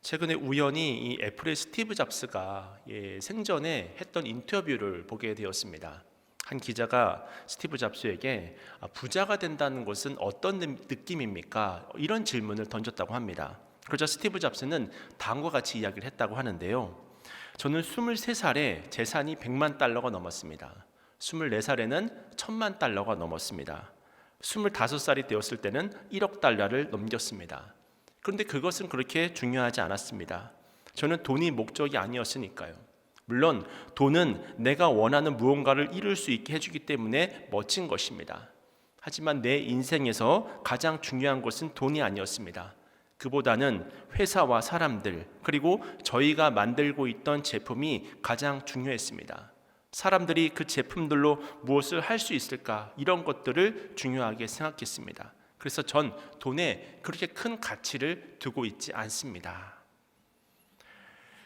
최근에 우연히 이 애플의 스티브 잡스가 생전에 했던 인터뷰를 보게 되었습니다. 한 기자가 스티브 잡스에게 부자가 된다는 것은 어떤 느낌입니까? 이런 질문을 던졌다고 합니다. 그러자 스티브 잡스는 다음과 같이 이야기를 했다고 하는데요. 저는 23살에 재산이 100만 달러가 넘었습니다. 24살에는 1000만 달러가 넘었습니다. 25살이 되었을 때는 1억 달러를 넘겼습니다. 그런데 그것은 그렇게 중요하지 않았습니다. 저는 돈이 목적이 아니었으니까요. 물론 돈은 내가 원하는 무언가를 이룰 수 있게 해주기 때문에 멋진 것입니다. 하지만 내 인생에서 가장 중요한 것은 돈이 아니었습니다. 그보다는 회사와 사람들, 그리고 저희가 만들고 있던 제품이 가장 중요했습니다. 사람들이 그 제품들로 무엇을 할 수 있을까, 이런 것들을 중요하게 생각했습니다. 그래서 전 돈에 그렇게 큰 가치를 두고 있지 않습니다.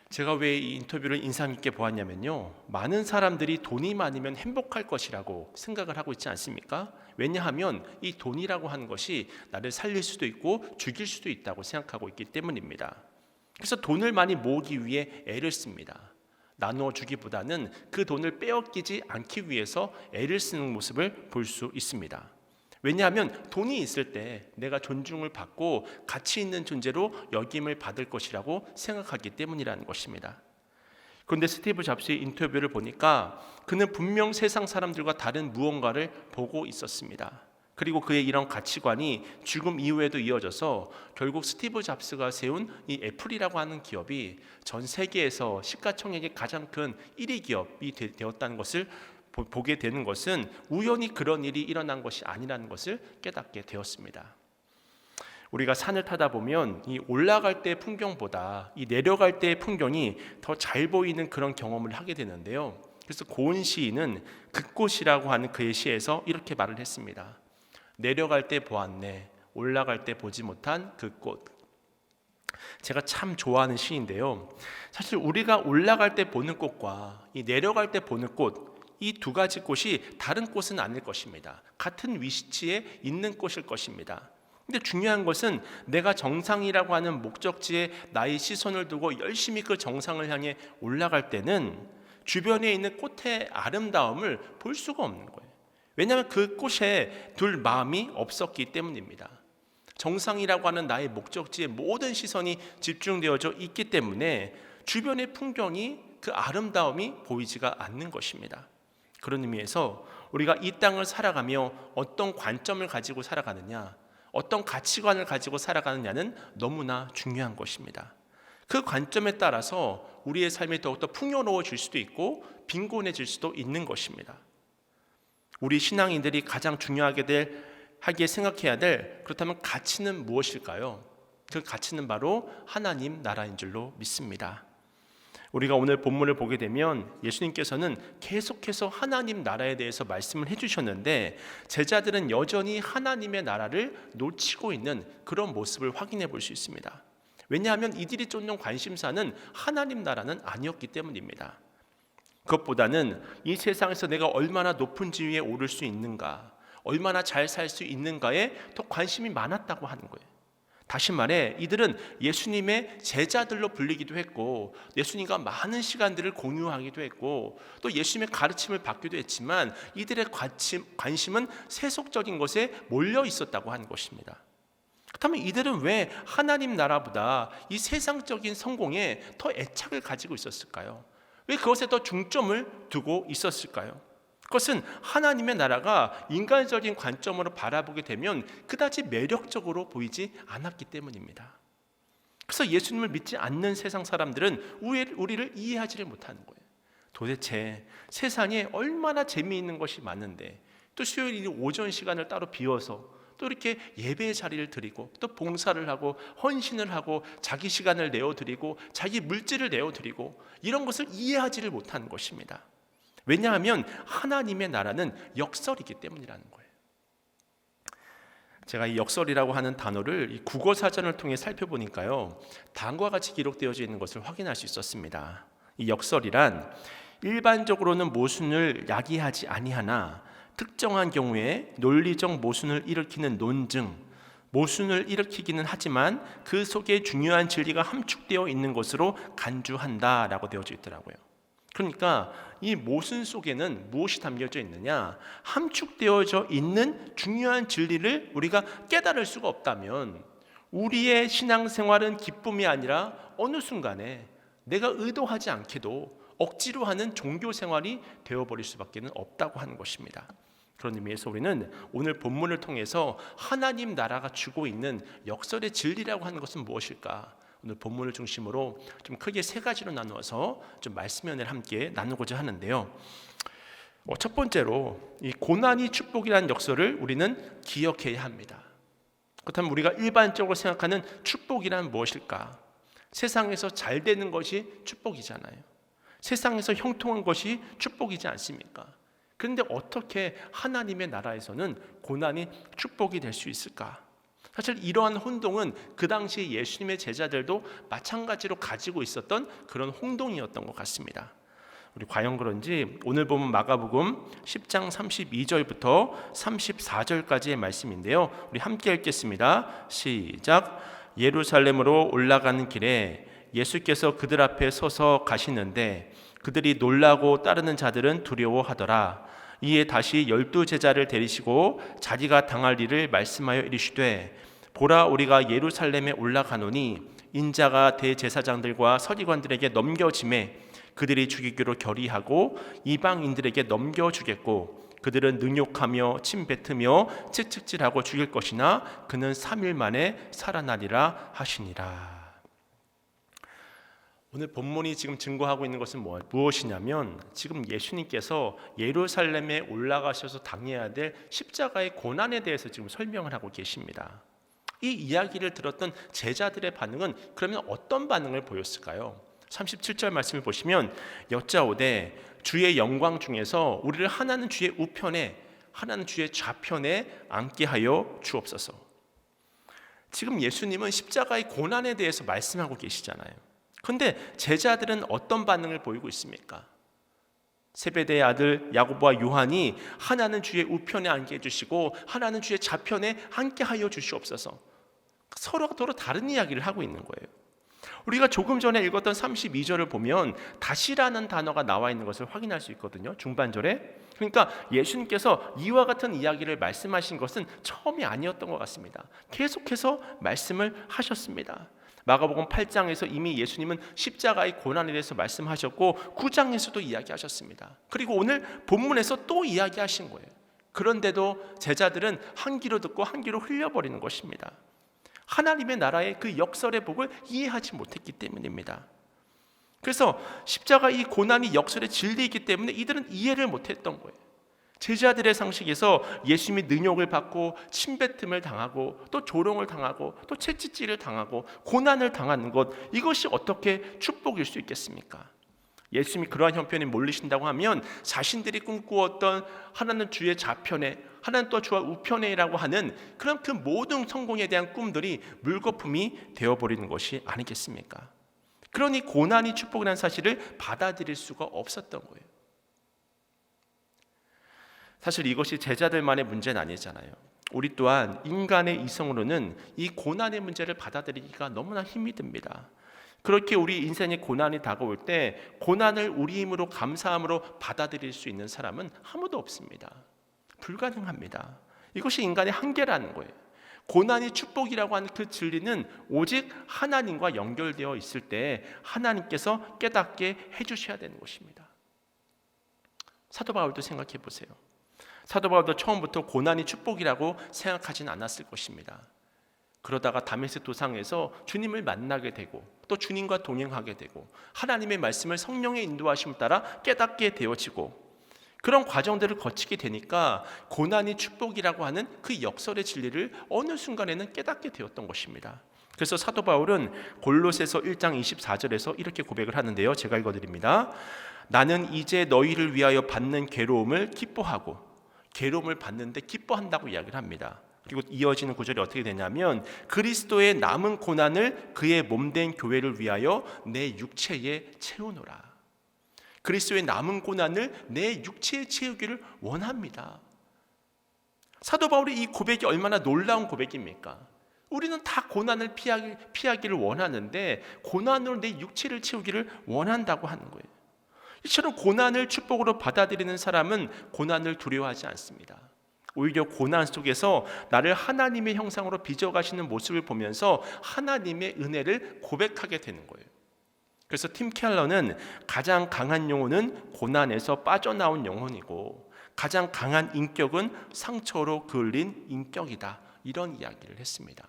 제가 왜 이 인터뷰를 인상 깊게 보았냐면요, 많은 사람들이 돈이 많으면 행복할 것이라고 생각을 하고 있지 않습니까? 왜냐하면 이 돈이라고 하는 것이 나를 살릴 수도 있고 죽일 수도 있다고 생각하고 있기 때문입니다. 그래서 돈을 많이 모으기 위해 애를 씁니다. 나누어 주기보다는 그 돈을 빼앗기지 않기 위해서 애를 쓰는 모습을 볼 수 있습니다. 왜냐하면 돈이 있을 때 내가 존중을 받고 가치 있는 존재로 여김을 받을 것이라고 생각하기 때문이라는 것입니다. 그런데 스티브 잡스의 인터뷰를 보니까 그는 분명 세상 사람들과 다른 무언가를 보고 있었습니다. 그리고 그의 이런 가치관이 죽음 이후에도 이어져서 결국 스티브 잡스가 세운 이 애플이라고 하는 기업이 전 세계에서 시가총액이 가장 큰 1위 기업이 되었다는 것을 보게 되는 것은 우연히 그런 일이 일어난 것이 아니라는 것을 깨닫게 되었습니다. 우리가 산을 타다 보면 이 올라갈 때의 풍경보다 이 내려갈 때의 풍경이 더 잘 보이는 그런 경험을 하게 되는데요. 그래서 고은 시인은 그꽃이라고 하는 그의 시에서 이렇게 말을 했습니다. 내려갈 때 보았네, 올라갈 때 보지 못한 그 꽃. 제가 참 좋아하는 시인데요. 사실 우리가 올라갈 때 보는 꽃과 이 내려갈 때 보는 꽃, 이 두 가지 꽃이 다른 꽃은 아닐 것입니다. 같은 위치에 있는 꽃일 것입니다. 근데 중요한 것은 내가 정상이라고 하는 목적지에 나의 시선을 두고 열심히 그 정상을 향해 올라갈 때는 주변에 있는 꽃의 아름다움을 볼 수가 없는 거예요. 왜냐하면 그 꽃에 둘 마음이 없었기 때문입니다. 정상이라고 하는 나의 목적지에 모든 시선이 집중되어져 있기 때문에 주변의 풍경이 그 아름다움이 보이지가 않는 것입니다. 그런 의미에서 우리가 이 땅을 살아가며 어떤 관점을 가지고 살아가느냐, 어떤 가치관을 가지고 살아가느냐는 너무나 중요한 것입니다. 그 관점에 따라서 우리의 삶이 더욱더 풍요로워질 수도 있고 빈곤해질 수도 있는 것입니다. 우리 신앙인들이 가장 하게 생각해야 될, 그렇다면 가치는 무엇일까요? 그 가치는 바로 하나님 나라인 줄로 믿습니다. 우리가 오늘 본문을 보게 되면 예수님께서는 계속해서 하나님 나라에 대해서 말씀을 해주셨는데 제자들은 여전히 하나님의 나라를 놓치고 있는 그런 모습을 확인해 볼 수 있습니다. 왜냐하면 이들이 쫓는 관심사는 하나님 나라는 아니었기 때문입니다. 그것보다는 이 세상에서 내가 얼마나 높은 지위에 오를 수 있는가, 얼마나 잘 살 수 있는가에 더 관심이 많았다고 하는 거예요. 다시 말해 이들은 예수님의 제자들로 불리기도 했고 예수님과 많은 시간들을 공유하기도 했고 또 예수님의 가르침을 받기도 했지만 이들의 관심은 세속적인 것에 몰려 있었다고 하는 것입니다. 그렇다면 이들은 왜 하나님 나라보다 이 세상적인 성공에 더 애착을 가지고 있었을까요? 왜 그것에 더 중점을 두고 있었을까요? 그것은 하나님의 나라가 인간적인 관점으로 바라보게 되면 그다지 매력적으로 보이지 않았기 때문입니다. 그래서 예수님을 믿지 않는 세상 사람들은 우리를 이해하지를 못하는 거예요. 도대체 세상에 얼마나 재미있는 것이 많은데 또 수요일 오전 시간을 따로 비워서 또 이렇게 예배의 자리를 드리고 또 봉사를 하고 헌신을 하고 자기 시간을 내어드리고 자기 물질을 내어드리고 이런 것을 이해하지를 못하는 것입니다. 왜냐하면 하나님의 나라는 역설이기 때문이라는 거예요. 제가 이 역설이라고 하는 단어를 이 국어사전을 통해 살펴보니까요, 다음과 같이 기록되어져 있는 것을 확인할 수 있었습니다. 이 역설이란 일반적으로는 모순을 야기하지 아니하나 특정한 경우에 논리적 모순을 일으키는 논증, 모순을 일으키기는 하지만 그 속에 중요한 진리가 함축되어 있는 것으로 간주한다라고 되어져 있더라고요. 그러니까 이 모순 속에는 무엇이 담겨져 있느냐? 함축되어져 있는 중요한 진리를 우리가 깨달을 수가 없다면 우리의 신앙생활은 기쁨이 아니라 어느 순간에 내가 의도하지 않게도 억지로 하는 종교생활이 되어버릴 수밖에 없다고 하는 것입니다. 그런 의미에서 우리는 오늘 본문을 통해서 하나님 나라가 주고 있는 역설의 진리라고 하는 것은 무엇일까? 오늘 본문을 중심으로 좀 크게 세 가지로 나누어서 좀 말씀연을 함께 나누고자 하는데요. 첫 번째로 이 고난이 축복이라는 역설을 우리는 기억해야 합니다. 그렇다면 우리가 일반적으로 생각하는 축복이란 무엇일까? 세상에서 잘 되는 것이 축복이잖아요. 세상에서 형통한 것이 축복이지 않습니까? 그런데 어떻게 하나님의 나라에서는 고난이 축복이 될 수 있을까? 사실 이러한 혼동은 그 당시 예수님의 제자들도 마찬가지로 가지고 있었던 그런 혼동이었던 것 같습니다. 우리 과연 그런지 오늘 보면 마가복음 10장 32절부터 34절까지의 말씀인데요. 우리 함께 읽겠습니다. 시작. 예루살렘으로 올라가는 길에 예수께서 그들 앞에 서서 가시는데 그들이 놀라고 따르는 자들은 두려워하더라. 이에 다시 12 제자를 데리시고 자기가 당할 일을 말씀하여 이르시되 보라 우리가 예루살렘에 올라가노니 인자가 대제사장들과 서기관들에게 넘겨짐에 그들이 죽이기로 결의하고 이방인들에게 넘겨주겠고 그들은 능욕하며 침뱉으며 채찍질하고 죽일 것이나 그는 3일 만에 살아나리라 하시니라. 오늘 본문이 지금 증거하고 있는 것은 무엇이냐면 지금 예수님께서 예루살렘에 올라가셔서 당해야 될 십자가의 고난에 대해서 지금 설명을 하고 계십니다. 이 이야기를 들었던 제자들의 반응은 그러면 어떤 반응을 보였을까요? 37절 말씀을 보시면 여짜오되 주의 영광 중에서 우리를 하나는 주의 우편에 하나는 주의 좌편에 앉게 하여 주옵소서. 지금 예수님은 십자가의 고난에 대해서 말씀하고 계시잖아요. 그런데 제자들은 어떤 반응을 보이고 있습니까? 세베대의 아들 야고보와 요한이 하나는 주의 우편에 앉게 해주시고 하나는 주의 좌편에 앉게 하여 주시옵소서. 서로가 서로 다른 이야기를 하고 있는 거예요. 우리가 조금 전에 읽었던 32절을 보면 다시라는 단어가 나와 있는 것을 확인할 수 있거든요. 중반절에. 그러니까 예수님께서 이와 같은 이야기를 말씀하신 것은 처음이 아니었던 것 같습니다. 계속해서 말씀을 하셨습니다. 마가복음 8장에서 이미 예수님은 십자가의 고난에 대해서 말씀하셨고 9장에서도 이야기하셨습니다. 그리고 오늘 본문에서 또 이야기하신 거예요. 그런데도 제자들은 한 귀로 듣고 한 귀로 흘려버리는 것입니다. 하나님의 나라의 그 역설의 복을 이해하지 못했기 때문입니다. 그래서 십자가 이 고난이 역설의 진리이기 때문에 이들은 이해를 못했던 거예요. 제자들의 상식에서 예수님이 능욕을 받고 침뱉음을 당하고 또 조롱을 당하고 또 채찍질을 당하고 고난을 당하는 것, 이것이 어떻게 축복일 수 있겠습니까? 예수님이 그러한 형편에 몰리신다고 하면 자신들이 꿈꾸었던 하나는 주의 좌편에 하나는 또 주의 우편에라고 하는 그런 그 모든 성공에 대한 꿈들이 물거품이 되어버리는 것이 아니겠습니까? 그러니 고난이 축복이라는 사실을 받아들일 수가 없었던 거예요. 사실 이것이 제자들만의 문제는 아니잖아요. 우리 또한 인간의 이성으로는 이 고난의 문제를 받아들이기가 너무나 힘이 듭니다. 그렇게 우리 인생의 고난이 다가올 때 고난을 우리 힘으로 감사함으로 받아들일 수 있는 사람은 아무도 없습니다. 불가능합니다. 이것이 인간의 한계라는 거예요. 고난이 축복이라고 하는 그 진리는 오직 하나님과 연결되어 있을 때 하나님께서 깨닫게 해주셔야 되는 것입니다. 사도 바울도 생각해 보세요. 사도 바울도 처음부터 고난이 축복이라고 생각하진 않았을 것입니다. 그러다가 다메섹 도상에서 주님을 만나게 되고 또 주님과 동행하게 되고 하나님의 말씀을 성령의 인도하심을 따라 깨닫게 되어지고 그런 과정들을 거치게 되니까 고난이 축복이라고 하는 그 역설의 진리를 어느 순간에는 깨닫게 되었던 것입니다. 그래서 사도 바울은 골로새서 1장 24절에서 이렇게 고백을 하는데요. 제가 읽어드립니다. 나는 이제 너희를 위하여 받는 괴로움을 기뻐하고, 괴로움을 받는데 기뻐한다고 이야기를 합니다. 그리고 이어지는 구절이 어떻게 되냐면 그리스도의 남은 고난을 그의 몸된 교회를 위하여 내 육체에 채우노라. 그리스도의 남은 고난을 내 육체에 채우기를 원합니다. 사도 바울의 이 고백이 얼마나 놀라운 고백입니까? 우리는 다 고난을 피하기를 원하는데 고난으로 내 육체를 채우기를 원한다고 하는 거예요. 이처럼 고난을 축복으로 받아들이는 사람은 고난을 두려워하지 않습니다. 오히려 고난 속에서 나를 하나님의 형상으로 빚어가시는 모습을 보면서 하나님의 은혜를 고백하게 되는 거예요. 그래서 팀 켈러는 가장 강한 영혼은 고난에서 빠져나온 영혼이고 가장 강한 인격은 상처로 그을린 인격이다, 이런 이야기를 했습니다.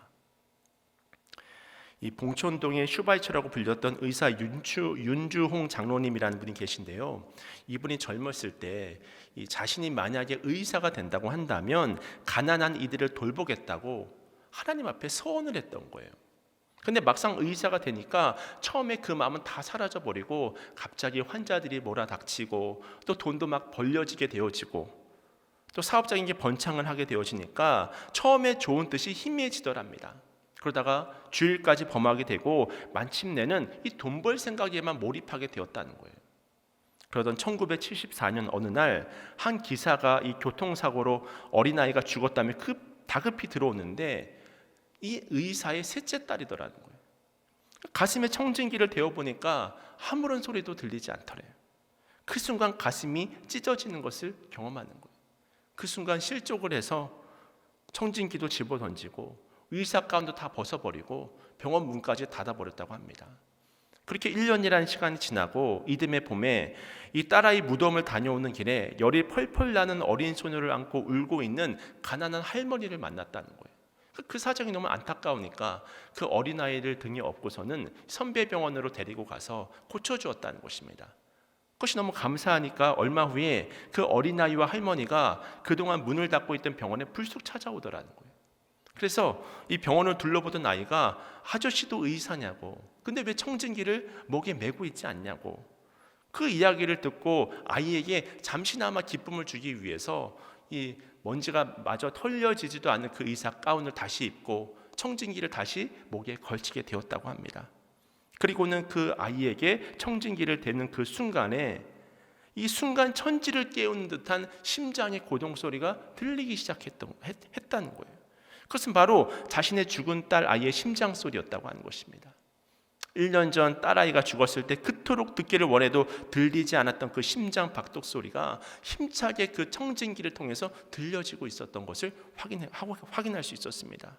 이 봉천동의 슈바이처라고 불렸던 의사 윤주홍 장로님이라는 분이 계신데요. 이분이 젊었을 때 자신이 만약에 의사가 된다고 한다면 가난한 이들을 돌보겠다고 하나님 앞에 서원을 했던 거예요. 근데 막상 의사가 되니까 처음에 그 마음은 다 사라져 버리고 갑자기 환자들이 몰아닥치고 또 돈도 막 벌려지게 되어지고 또 사업적인 게 번창을 하게 되어지니까 처음에 좋은 뜻이 희미해지더랍니다. 그러다가 주일까지 범하게 되고 마침내는 이 돈 벌 생각에만 몰입하게 되었다는 거예요. 그러던 1974년 어느 날 한 기사가 이 교통사고로 어린아이가 죽었다며 다급히 들어오는데 이 의사의 셋째 딸이더라는 거예요. 가슴에 청진기를 대어보니까 아무런 소리도 들리지 않더래요. 그 순간 가슴이 찢어지는 것을 경험하는 거예요. 그 순간 실족을 해서 청진기도 집어던지고 의사 가운도 다 벗어버리고 병원 문까지 닫아버렸다고 합니다. 그렇게 1년이라는 시간이 지나고 이듬해 봄에 이 딸아이 무덤을 다녀오는 길에 열이 펄펄 나는 어린 소녀를 안고 울고 있는 가난한 할머니를 만났다는 거예요. 그 사정이 너무 안타까우니까 그 어린아이를 등에 업고서는 선배병원으로 데리고 가서 고쳐주었다는 것입니다. 그것이 너무 감사하니까 얼마 후에 그 어린아이와 할머니가 그동안 문을 닫고 있던 병원에 불쑥 찾아오더라는 거예요. 그래서 이 병원을 둘러보던 아이가 아저씨도 의사냐고, 근데 왜 청진기를 목에 메고 있지 않냐고, 그 이야기를 듣고 아이에게 잠시나마 기쁨을 주기 위해서 이 먼지가 마저 털려지지도 않는 그 의사 가운을 다시 입고 청진기를 다시 목에 걸치게 되었다고 합니다. 그리고는 그 아이에게 청진기를 대는 그 순간에 이 순간 천지를 깨우는 듯한 심장의 고동 소리가 들리기 했다는 거예요. 그것은 바로 자신의 죽은 딸 아이의 심장 소리였다고 하는 것입니다. 1년 전 딸아이가 죽었을 때 그토록 듣기를 원해도 들리지 않았던 그 심장 박동 소리가 힘차게 그 청진기를 통해서 들려지고 있었던 것을 확인할 수 있었습니다.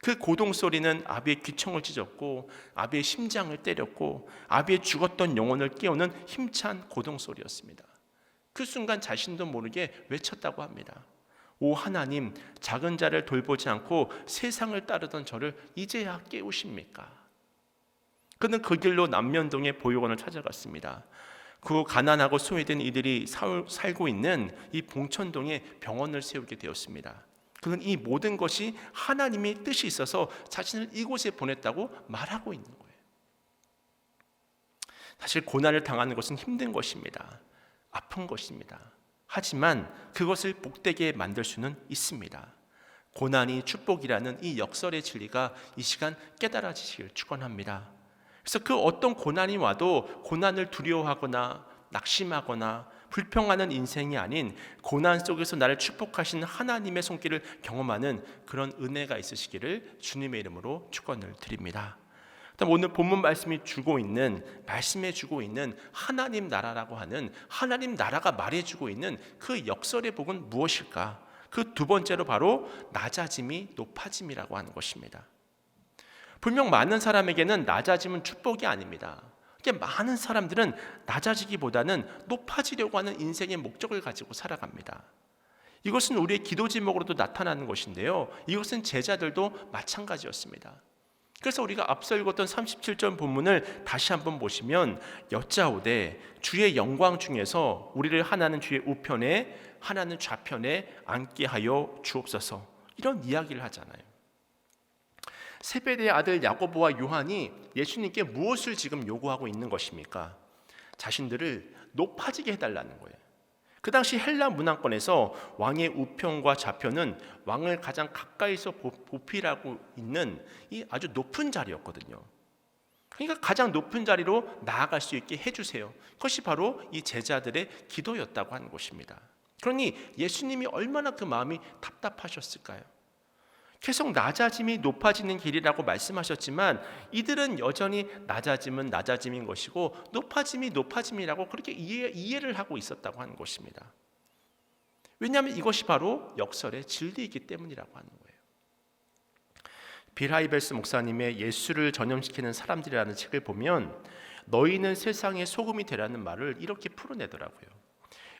그 고동 소리는 아비의 귀청을 찢었고 아비의 심장을 때렸고 아비의 죽었던 영혼을 깨우는 힘찬 고동 소리였습니다. 그 순간 자신도 모르게 외쳤다고 합니다. 오 하나님, 작은 자를 돌보지 않고 세상을 따르던 저를 이제야 깨우십니까? 그는 그 길로 남면동의 보육원을 찾아갔습니다. 그 가난하고 소외된 이들이 살고 있는 이 봉천동에 병원을 세우게 되었습니다. 그는 이 모든 것이 하나님의 뜻이 있어서 자신을 이곳에 보냈다고 말하고 있는 거예요. 사실 고난을 당하는 것은 힘든 것입니다. 아픈 것입니다. 하지만 그것을 복되게 만들 수는 있습니다. 고난이 축복이라는 이 역설의 진리가 이 시간 깨달아지시길 축원합니다. 그래서 그 어떤 고난이 와도 고난을 두려워하거나 낙심하거나 불평하는 인생이 아닌 고난 속에서 나를 축복하시는 하나님의 손길을 경험하는 그런 은혜가 있으시기를 주님의 이름으로 축원을 드립니다. 오늘 본문 말씀해 주고 있는 하나님 나라라고 하는 하나님 나라가 말해주고 있는 그 역설의 복은 무엇일까? 그 두 번째로 바로 낮아짐이 높아짐이라고 하는 것입니다. 분명 많은 사람에게는 낮아짐은 축복이 아닙니다. 많은 사람들은 낮아지기보다는 높아지려고 하는 인생의 목적을 가지고 살아갑니다. 이것은 우리의 기도 제목으로도 나타나는 것인데요. 이것은 제자들도 마찬가지였습니다. 그래서 우리가 앞서 읽었던 37절 본문을 다시 한번 보시면 여짜오되 주의 영광 중에서 우리를 하나는 주의 우편에 하나는 좌편에 앉게 하여 주옵소서, 이런 이야기를 하잖아요. 세베대의 아들 야고보와 요한이 예수님께 무엇을 지금 요구하고 있는 것입니까? 자신들을 높아지게 해달라는 거예요. 그 당시 헬라 문화권에서 왕의 우편과 좌편은 왕을 가장 가까이서 보필하고 있는 이 아주 높은 자리였거든요. 그러니까 가장 높은 자리로 나아갈 수 있게 해주세요. 그것이 바로 이 제자들의 기도였다고 하는 것입니다. 그러니 예수님이 얼마나 그 마음이 답답하셨을까요? 계속 낮아짐이 높아지는 길이라고 말씀하셨지만 이들은 여전히 낮아짐은 낮아짐인 것이고 높아짐이 높아짐이라고 그렇게 이해를 하고 있었다고 하는 것입니다. 왜냐하면 이것이 바로 역설의 진리이기 때문이라고 하는 거예요. 빌 하이벨스 목사님의 예수를 전염시키는 사람들이라는 책을 보면 너희는 세상의 소금이 되라는 말을 이렇게 풀어내더라고요.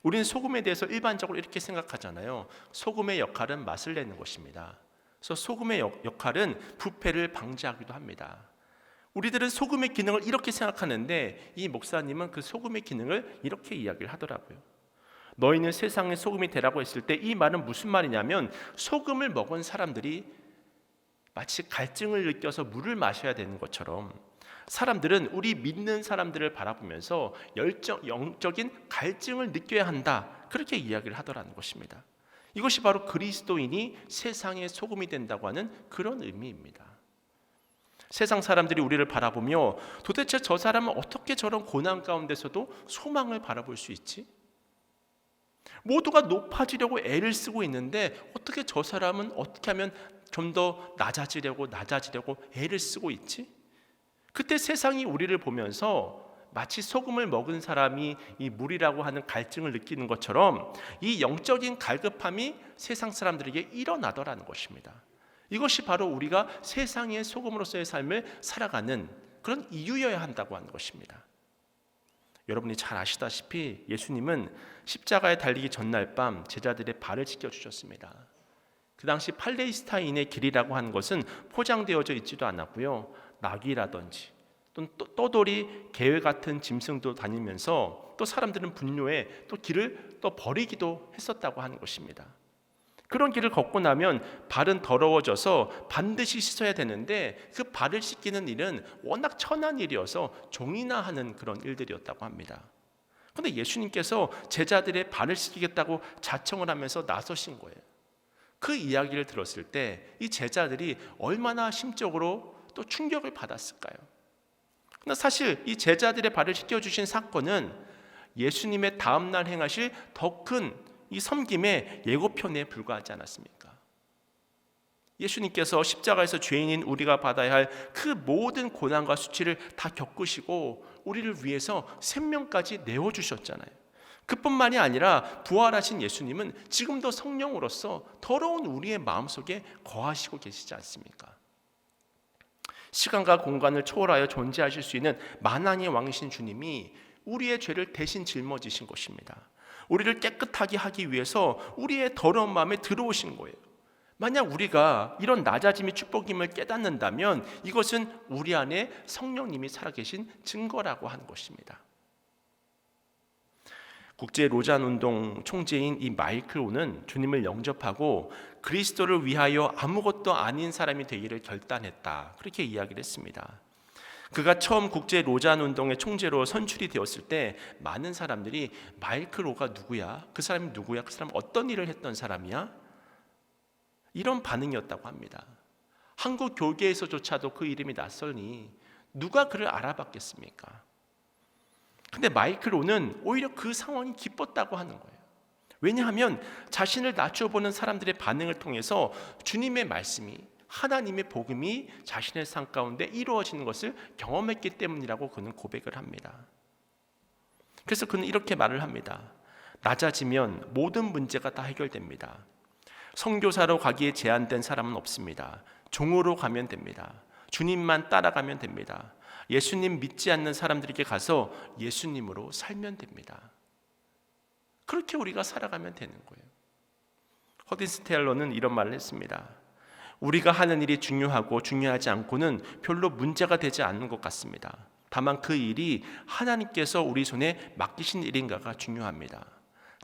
우리는 소금에 대해서 일반적으로 이렇게 생각하잖아요. 소금의 역할은 맛을 내는 것입니다. 그래서 소금의 역할은 부패를 방지하기도 합니다. 우리들은 소금의 기능을 이렇게 생각하는데 이 목사님은 그 소금의 기능을 이렇게 이야기를 하더라고요. 너희는 세상의 소금이 되라고 했을 때 이 말은 무슨 말이냐면 소금을 먹은 사람들이 마치 갈증을 느껴서 물을 마셔야 되는 것처럼 사람들은 우리 믿는 사람들을 바라보면서 영적인 갈증을 느껴야 한다, 그렇게 이야기를 하더라는 것입니다. 이것이 바로 그리스도인이 세상의 소금이 된다고 하는 그런 의미입니다. 세상 사람들이 우리를 바라보며 도대체 저 사람은 어떻게 저런 고난 가운데서도 소망을 바라볼 수 있지? 모두가 높아지려고 애를 쓰고 있는데 어떻게 저 사람은 어떻게 하면 좀 더 낮아지려고 애를 쓰고 있지? 그때 세상이 우리를 보면서 마치 소금을 먹은 사람이 이 물이라고 하는 갈증을 느끼는 것처럼 이 영적인 갈급함이 세상 사람들에게 일어나더라는 것입니다. 이것이 바로 우리가 세상의 소금으로서의 삶을 살아가는 그런 이유여야 한다고 하는 것입니다. 여러분이 잘 아시다시피 예수님은 십자가에 달리기 전날 밤 제자들의 발을 씻겨주셨습니다. 그 당시 팔레스타인의 길이라고 하는 것은 포장되어져 있지도 않았고요. 나귀라든지 또는 떠돌이 개회 같은 짐승도 다니면서 또 사람들은 분뇨에 또 길을 또 버리기도 했었다고 하는 것입니다. 그런 길을 걷고 나면 발은 더러워져서 반드시 씻어야 되는데 그 발을 씻기는 일은 워낙 천한 일이어서 종이나 하는 그런 일들이었다고 합니다. 그런데 예수님께서 제자들의 발을 씻기겠다고 자청을 하면서 나서신 거예요. 그 이야기를 들었을 때 이 제자들이 얼마나 심적으로 또 충격을 받았을까요? 그러나 사실 이 제자들의 발을 씻겨주신 사건은 예수님의 다음날 행하실 더 큰 이 섬김의 예고편에 불과하지 않았습니까? 예수님께서 십자가에서 죄인인 우리가 받아야 할 그 모든 고난과 수치를 다 겪으시고 우리를 위해서 생명까지 내어주셨잖아요. 그뿐만이 아니라 부활하신 예수님은 지금도 성령으로서 더러운 우리의 마음속에 거하시고 계시지 않습니까? 시간과 공간을 초월하여 존재하실 수 있는 만왕의 왕이신 주님이 우리의 죄를 대신 짊어지신 것입니다. 우리를 깨끗하게 하기 위해서 우리의 더러운 마음에 들어오신 거예요. 만약 우리가 이런 낮아짐의 축복임을 깨닫는다면 이것은 우리 안에 성령님이 살아계신 증거라고 하는 것입니다. 국제 로잔 운동 총재인 이 마이클 오는 주님을 영접하고 그리스도를 위하여 아무것도 아닌 사람이 되기를 결단했다, 그렇게 이야기를 했습니다. 그가 처음 국제 로잔 운동의 총재로 선출이 되었을 때 많은 사람들이 마이클 오가 누구야? 그 사람이 누구야? 그 사람 어떤 일을 했던 사람이야? 이런 반응이었다고 합니다. 한국 교계에서조차도 그 이름이 낯설니 누가 그를 알아봤겠습니까? 근데 마이클 오는 오히려 그 상황이 기뻤다고 하는 거예요. 왜냐하면 자신을 낮춰보는 사람들의 반응을 통해서 주님의 말씀이, 하나님의 복음이 자신의 삶 가운데 이루어지는 것을 경험했기 때문이라고 그는 고백을 합니다. 그래서 그는 이렇게 말을 합니다. 낮아지면 모든 문제가 다 해결됩니다. 선교사로 가기에 제한된 사람은 없습니다. 종으로 가면 됩니다. 주님만 따라가면 됩니다. 예수님 믿지 않는 사람들에게 가서 예수님으로 살면 됩니다. 그렇게 우리가 살아가면 되는 거예요. 허딘스 테일러는 이런 말을 했습니다. 우리가 하는 일이 중요하고 중요하지 않고는 별로 문제가 되지 않는 것 같습니다. 다만 그 일이 하나님께서 우리 손에 맡기신 일인가가 중요합니다.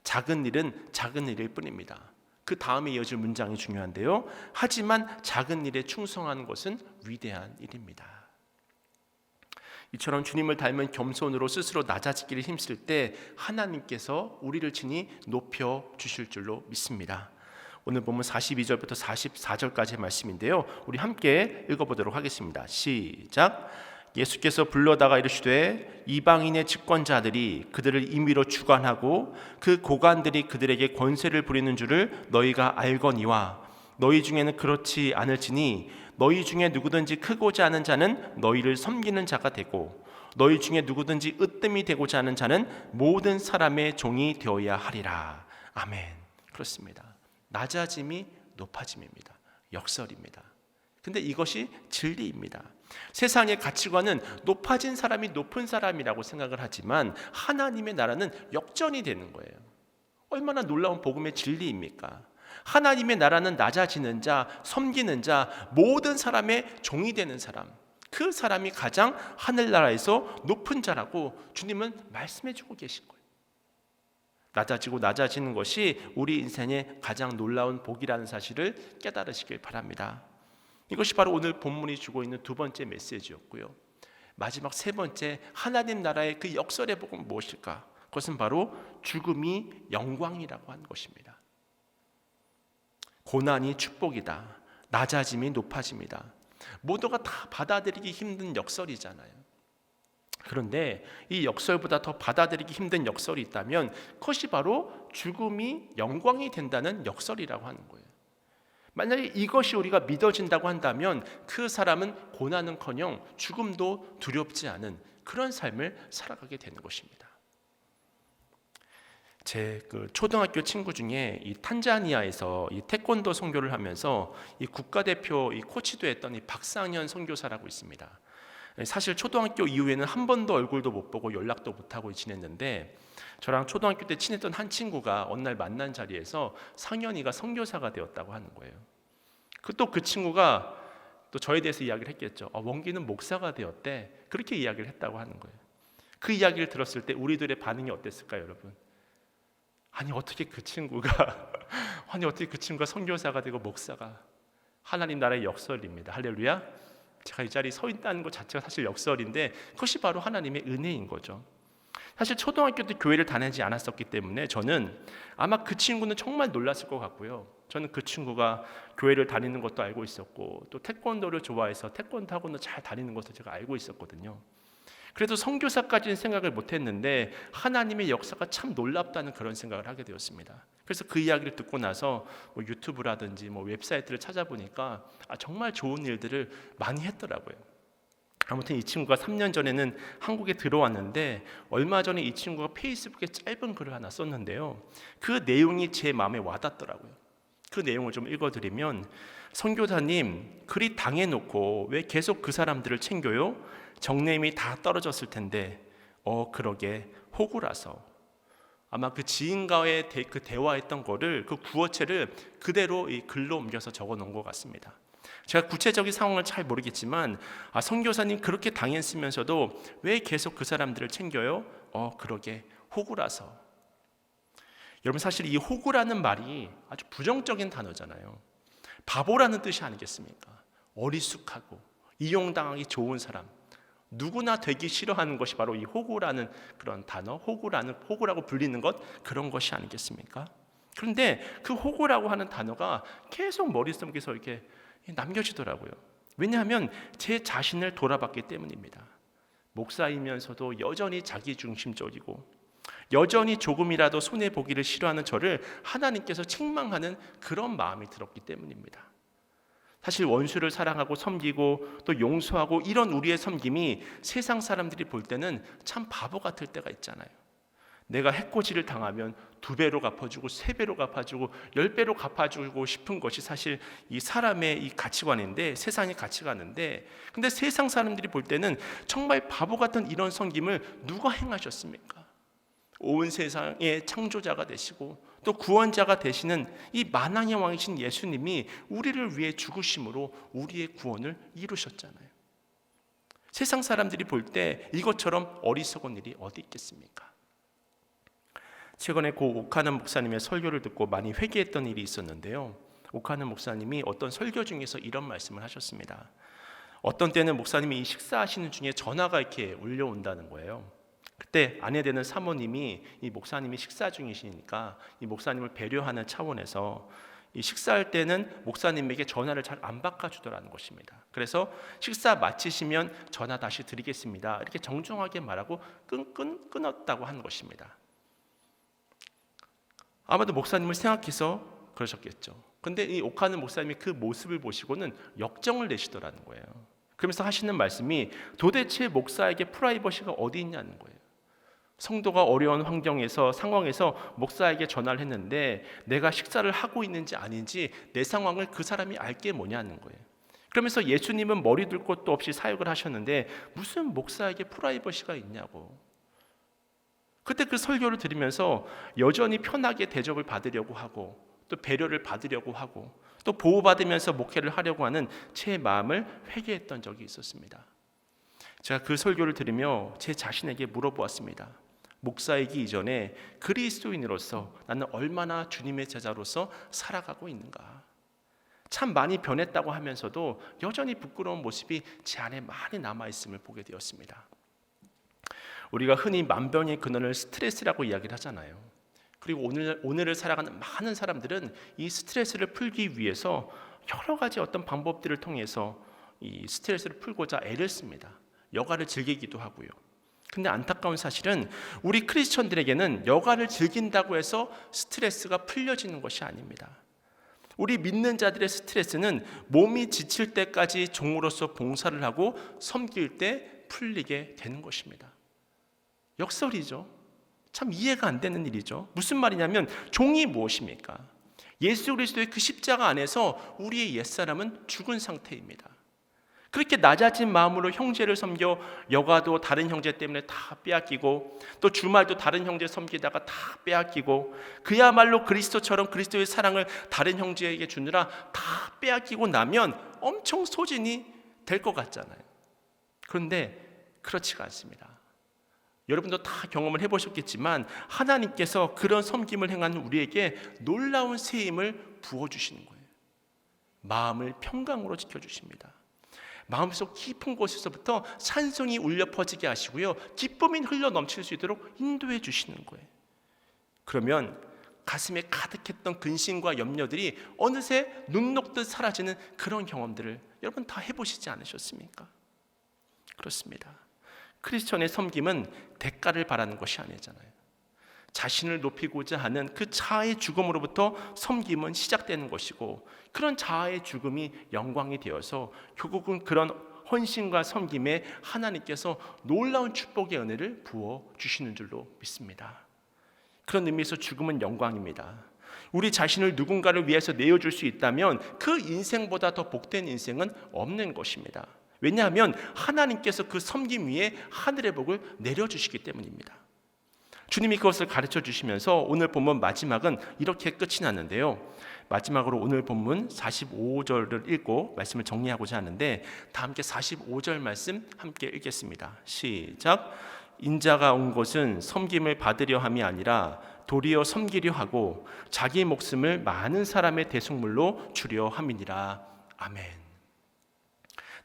작은 일은 작은 일일 뿐입니다. 그 다음에 이어질 문장이 중요한데요. 하지만 작은 일에 충성하는 것은 위대한 일입니다. 이처럼 주님을 닮은 겸손으로 스스로 낮아지기를 힘쓸 때 하나님께서 우리를 친히 높여 주실 줄로 믿습니다. 오늘 본문 42절부터 44절까지의 말씀인데요. 우리 함께 읽어보도록 하겠습니다. 시작. 예수께서 불러다가 이르시되 이방인의 집권자들이 그들을 임의로 주관하고 그 고관들이 그들에게 권세를 부리는 줄을 너희가 알거니와 너희 중에는 그렇지 않을지니 너희 중에 누구든지 크고자 하는 자는 너희를 섬기는 자가 되고 너희 중에 누구든지 으뜸이 되고자 하는 자는 모든 사람의 종이 되어야 하리라. 아멘. 그렇습니다. 낮아짐이 높아짐입니다. 역설입니다. 근데 이것이 진리입니다. 세상의 가치관은 높아진 사람이 높은 사람이라고 생각을 하지만 하나님의 나라는 역전이 되는 거예요. 얼마나 놀라운 복음의 진리입니까? 하나님의 나라는 낮아지는 자, 섬기는 자, 모든 사람의 종이 되는 사람, 그 사람이 가장 하늘나라에서 높은 자라고 주님은 말씀해 주고 계신 거예요. 낮아지고 낮아지는 것이 우리 인생의 가장 놀라운 복이라는 사실을 깨달으시길 바랍니다. 이것이 바로 오늘 본문이 주고 있는 두 번째 메시지였고요. 마지막 세 번째, 하나님 나라의 그 역설의 복은 무엇일까? 그것은 바로 죽음이 영광이라고 하는 것입니다. 고난이 축복이다. 낮아짐이 높아집니다. 모두가 다 받아들이기 힘든 역설이잖아요. 그런데 이 역설보다 더 받아들이기 힘든 역설이 있다면 그것이 바로 죽음이 영광이 된다는 역설이라고 하는 거예요. 만약에 이것이 우리가 믿어진다고 한다면 그 사람은 고난은커녕 죽음도 두렵지 않은 그런 삶을 살아가게 되는 것입니다. 제 초등학교 친구 중에 이 탄자니아에서 이 태권도 선교를 하면서 이 국가대표 이 코치도 했던 이 박상현 선교사라고 있습니다. 사실 초등학교 이후에는 한 번도 얼굴도 못 보고 연락도 못 하고 지냈는데 저랑 초등학교 때 친했던 한 친구가 어느 날 만난 자리에서 상현이가 선교사가 되었다고 하는 거예요. 그 친구가 또 저에 대해서 이야기를 했겠죠. 원기는 목사가 되었대. 그렇게 이야기를 했다고 하는 거예요. 그 이야기를 들었을 때 우리들의 반응이 어땠을까요, 여러분? 아니 어떻게 그 친구가 선교사가 되고 목사가, 하나님 나라의 역설입니다. 할렐루야. 제가 이 자리에 서 있다는 것 자체가 사실 역설인데 그것이 바로 하나님의 은혜인 거죠. 사실 초등학교 때 교회를 다니지 않았었기 때문에 저는 아마 그 친구는 정말 놀랐을 것 같고요. 저는 그 친구가 교회를 다니는 것도 알고 있었고 또 태권도를 좋아해서 태권도 학원도 잘 다니는 것도 제가 알고 있었거든요. 그래도 선교사까지는 생각을 못했는데 하나님의 역사가 참 놀랍다는 그런 생각을 하게 되었습니다. 그래서 그 이야기를 듣고 나서 유튜브라든지 웹사이트를 찾아보니까 정말 좋은 일들을 많이 했더라고요. 아무튼 이 친구가 3년 전에는 한국에 들어왔는데 얼마 전에 이 친구가 페이스북에 짧은 글을 하나 썼는데요. 그 내용이 제 마음에 와닿더라고요. 그 내용을 좀 읽어드리면, 선교사님 그리 당해놓고 왜 계속 그 사람들을 챙겨요? 정내임이 다 떨어졌을 텐데 그러게 호구라서. 아마 그 지인과의 그 대화했던 거를 그 구어체를 그대로 이 글로 옮겨서 적어 놓은 것 같습니다. 제가 구체적인 상황을 잘 모르겠지만 선교사님 그렇게 당했으면서도 왜 계속 그 사람들을 챙겨요? 그러게 호구라서. 여러분 사실 이 호구라는 말이 아주 부정적인 단어잖아요. 바보라는 뜻이 아니겠습니까? 어리숙하고 이용당하기 좋은 사람, 누구나 되기 싫어하는 것이 바로 이 호구라는 그런 단어, 호구라고 불리는 것, 그런 것이 아니겠습니까? 그런데 그 호구라고 하는 단어가 계속 머릿속에서 이렇게 남겨지더라고요. 왜냐하면 제 자신을 돌아봤기 때문입니다. 목사이면서도 여전히 자기중심적이고 여전히 조금이라도 손해보기를 싫어하는 저를 하나님께서 책망하는 그런 마음이 들었기 때문입니다. 사실 원수를 사랑하고 섬기고 또 용서하고 이런 우리의 섬김이 세상 사람들이 볼 때는 참 바보 같을 때가 있잖아요. 내가 해코지를 당하면 2배로 갚아주고 3배로 갚아주고 10배로 갚아주고 싶은 것이 사실 이 사람의 이 가치관인데, 세상의 가치관인데, 근데 세상 사람들이 볼 때는 정말 바보 같은 이런 섬김을 누가 행하셨습니까? 온 세상의 창조자가 되시고 또 구원자가 되시는 이 만왕의 왕이신 예수님이 우리를 위해 죽으심으로 우리의 구원을 이루셨잖아요. 세상 사람들이 볼 때 이것처럼 어리석은 일이 어디 있겠습니까? 최근에 고 오카는 목사님의 설교를 듣고 많이 회개했던 일이 있었는데요. 오카는 목사님이 어떤 설교 중에서 이런 말씀을 하셨습니다. 어떤 때는 목사님이 이 식사하시는 중에 전화가 이렇게 울려온다는 거예요. 그때 아내 되는 사모님이 이 목사님이 식사 중이시니까 이 목사님을 배려하는 차원에서 이 식사할 때는 목사님에게 전화를 잘 안 바꿔주더라는 것입니다. 그래서 식사 마치시면 전화 다시 드리겠습니다, 이렇게 정중하게 말하고 끊었다고 하는 것입니다. 아마도 목사님을 생각해서 그러셨겠죠. 근데 이 오카는 목사님이 그 모습을 보시고는 역정을 내시더라는 거예요. 그러면서 하시는 말씀이 도대체 목사에게 프라이버시가 어디 있냐는 거예요. 성도가 어려운 환경에서 상황에서 목사에게 전화를 했는데 내가 식사를 하고 있는지 아닌지 내 상황을 그 사람이 알게 뭐냐는 거예요. 그러면서 예수님은 머리 둘 곳도 없이 사역을 하셨는데 무슨 목사에게 프라이버시가 있냐고. 그때 그 설교를 들으면서 여전히 편하게 대접을 받으려고 하고 또 배려를 받으려고 하고 또 보호받으면서 목회를 하려고 하는 제 마음을 회개했던 적이 있었습니다. 제가 그 설교를 들으며 제 자신에게 물어보았습니다. 목사이기 이전에 그리스도인으로서 나는 얼마나 주님의 제자로서 살아가고 있는가. 참 많이 변했다고 하면서도 여전히 부끄러운 모습이 제 안에 많이 남아있음을 보게 되었습니다. 우리가 흔히 만병의 근원을 스트레스라고 이야기를 하잖아요. 그리고 오늘을 살아가는 많은 사람들은 이 스트레스를 풀기 위해서 여러 가지 어떤 방법들을 통해서 이 스트레스를 풀고자 애를 씁니다. 여가를 즐기기도 하고요. 근데 안타까운 사실은 우리 크리스천들에게는 여가를 즐긴다고 해서 스트레스가 풀려지는 것이 아닙니다. 우리 믿는 자들의 스트레스는 몸이 지칠 때까지 종으로서 봉사를 하고 섬길 때 풀리게 되는 것입니다. 역설이죠. 참 이해가 안 되는 일이죠. 무슨 말이냐면 종이 무엇입니까? 예수 그리스도의 그 십자가 안에서 우리의 옛사람은 죽은 상태입니다. 그렇게 낮아진 마음으로 형제를 섬겨 여가도 다른 형제 때문에 다 빼앗기고 또 주말도 다른 형제 섬기다가 다 빼앗기고 그야말로 그리스도처럼 그리스도의 사랑을 다른 형제에게 주느라 다 빼앗기고 나면 엄청 소진이 될 것 같잖아요. 그런데 그렇지가 않습니다. 여러분도 다 경험을 해보셨겠지만 하나님께서 그런 섬김을 행하는 우리에게 놀라운 새 힘을 부어주시는 거예요. 마음을 평강으로 지켜주십니다. 마음속 깊은 곳에서부터 찬송이 울려 퍼지게 하시고요, 기쁨이 흘러 넘칠 수 있도록 인도해 주시는 거예요. 그러면 가슴에 가득했던 근심과 염려들이 어느새 눈 녹듯 사라지는 그런 경험들을 여러분 다 해보시지 않으셨습니까? 그렇습니다. 크리스천의 섬김은 대가를 바라는 것이 아니잖아요. 자신을 높이고자 하는 그 자아의 죽음으로부터 섬김은 시작되는 것이고, 그런 자아의 죽음이 영광이 되어서 결국은 그런 헌신과 섬김에 하나님께서 놀라운 축복의 은혜를 부어 주시는 줄로 믿습니다. 그런 의미에서 죽음은 영광입니다. 우리 자신을 누군가를 위해서 내어줄 수 있다면 그 인생보다 더 복된 인생은 없는 것입니다. 왜냐하면 하나님께서 그 섬김 위에 하늘의 복을 내려주시기 때문입니다. 주님이 그것을 가르쳐 주시면서 오늘 본문 마지막은 이렇게 끝이 났는데요. 마지막으로 오늘 본문 45절을 읽고 말씀을 정리하고자 하는데, 다 함께 45절 말씀 함께 읽겠습니다. 시작. 인자가 온 것은 섬김을 받으려 함이 아니라 도리어 섬기려 하고 자기 목숨을 많은 사람의 대속물로 주려 함이니라. 아멘.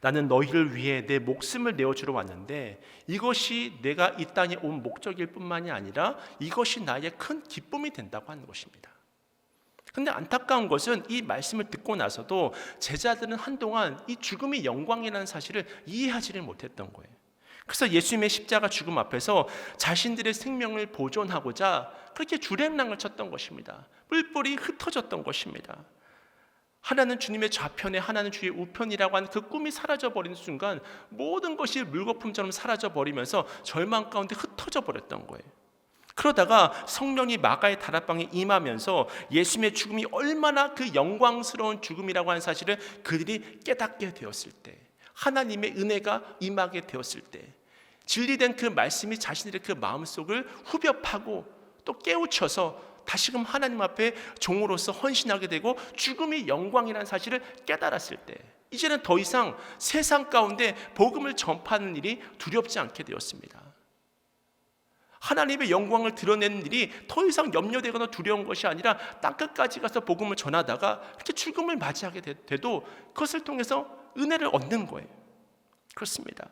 나는 너희를 위해 내 목숨을 내어주러 왔는데 이것이 내가 이 땅에 온 목적일 뿐만이 아니라 이것이 나의 큰 기쁨이 된다고 하는 것입니다. 그런데 안타까운 것은 이 말씀을 듣고 나서도 제자들은 한동안 이 죽음이 영광이라는 사실을 이해하지를 못했던 거예요. 그래서 예수님의 십자가 죽음 앞에서 자신들의 생명을 보존하고자 그렇게 주랭랑을 쳤던 것입니다. 뿔뿔이 흩어졌던 것입니다. 하나는 주님의 좌편에 하나는 주의 우편이라고 하는 그 꿈이 사라져버리는 순간 모든 것이 물거품처럼 사라져버리면서 절망 가운데 흩어져 버렸던 거예요. 그러다가 성령이 마가의 다락방에 임하면서 예수님의 죽음이 얼마나 그 영광스러운 죽음이라고 하는 사실을 그들이 깨닫게 되었을 때, 하나님의 은혜가 임하게 되었을 때, 진리된 그 말씀이 자신들의 그 마음속을 후벼 파고 또 깨우쳐서 다시금 하나님 앞에 종으로서 헌신하게 되고 죽음이 영광이라는 사실을 깨달았을 때, 이제는 더 이상 세상 가운데 복음을 전파하는 일이 두렵지 않게 되었습니다. 하나님의 영광을 드러내는 일이 더 이상 염려되거나 두려운 것이 아니라 땅끝까지 가서 복음을 전하다가 이렇게 죽음을 맞이하게 돼도 그것을 통해서 은혜를 얻는 거예요. 그렇습니다.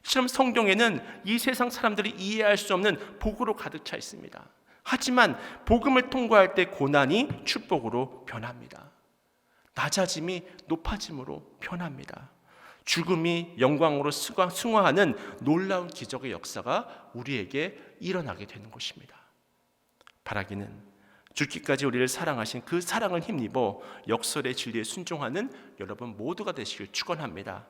이처럼 성경에는 이 세상 사람들이 이해할 수 없는 복으로 가득 차 있습니다. 하지만 복음을 통과할 때 고난이 축복으로 변합니다. 낮아짐이 높아짐으로 변합니다. 죽음이 영광으로 승화하는 놀라운 기적의 역사가 우리에게 일어나게 되는 것입니다. 바라기는 죽기까지 우리를 사랑하신 그 사랑을 힘입어 역설의 진리에 순종하는 여러분 모두가 되시길 축원합니다.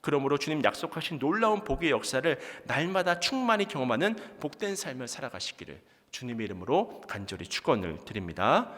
그러므로 주님 약속하신 놀라운 복의 역사를 날마다 충만히 경험하는 복된 삶을 살아가시기를 주님의 이름으로 간절히 축원을 드립니다.